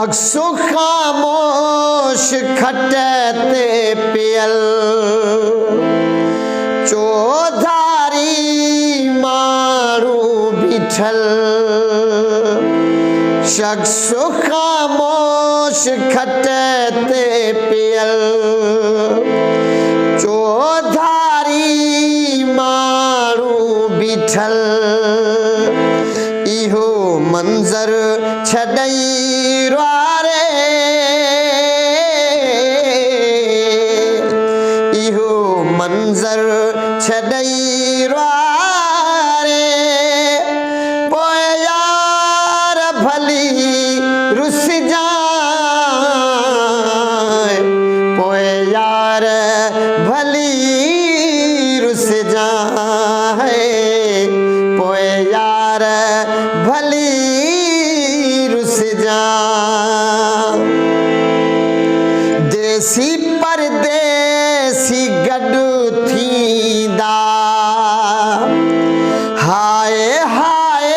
अक्सो खामोश खटते पियल चौधारी मारू बिठल शख्सो खामोश खटते पियल चौधारी मारू बिठल इहो मंजर छॾई वारे इहो मंजर छॾई वारे पोइ यार भली रुस जाए पोइ यार भली रुस जाए पोइ यार भली रुस जा देसी परदेसी गॾु थींदा हाय हाय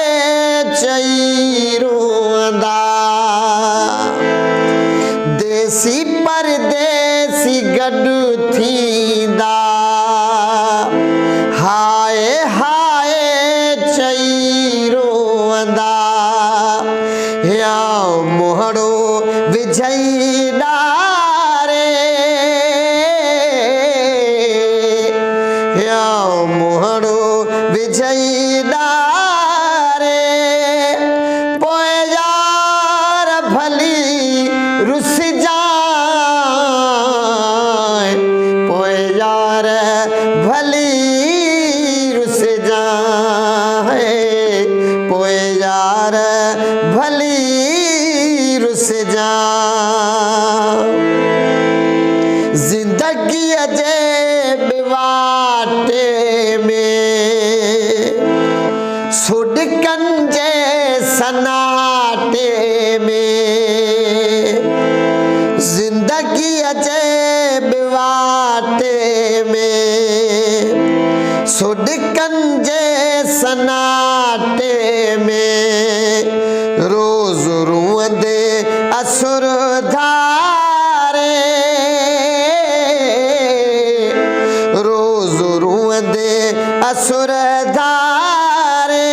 चई रोंदा देसी परदेसी गॾु थींदा हाय हाय चई रोंदा या मोहड़ो विझई डारे या मोहड़ो विझई डारे पोइ यार भली रुस जाए पोइ यार भली रुस जाए पोइ यार भली रुस जा जिंदगी जे बिवाटे में सुडकन जे सनाटे में जिंदगी जे बिवाटे में सुडकन जे सनाटे में रोज रुंदे असुर धारे रोज रुंदे असुर धारे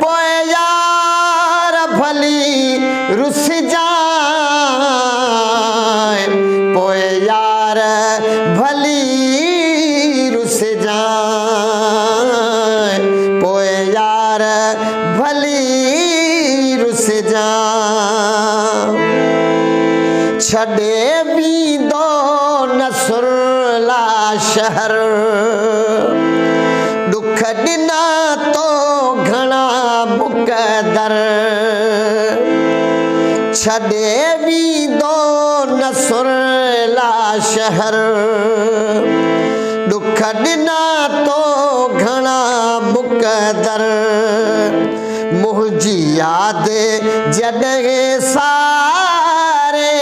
पोइ यार भली रुस जाए पोइ यार भली रुस जाए पोइ यार भली रुस जा छॾे वींदो नसुरला शहर दुख ॾिना तो घणा मुक़दर छॾे वींदो नसुरला शहर दुख ॾिना तो घणा मुक़दर मुंहिंजी यादि जॾहिं सारे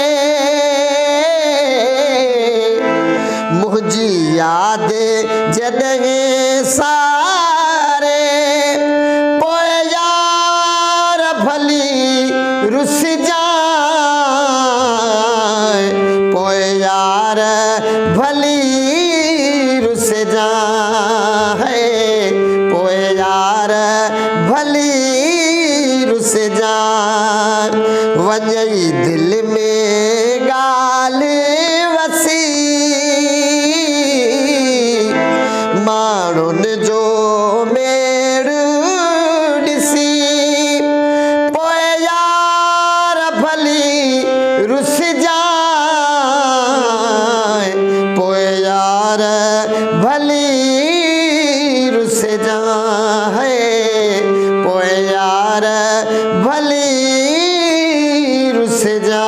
मुंहिंजी यादि जॾहिं सारे पोइ यार भली रुस जाए पोइ यार भली रुस जाए पोइ यार भली रुस जा वञई दिल में ॻाल्हि वसी माण्हुनि जो मेड़ ॾिसी पोइ यार भली रुस जाए पोइ यार भली रुस जाए पोइ यार भली रुस जा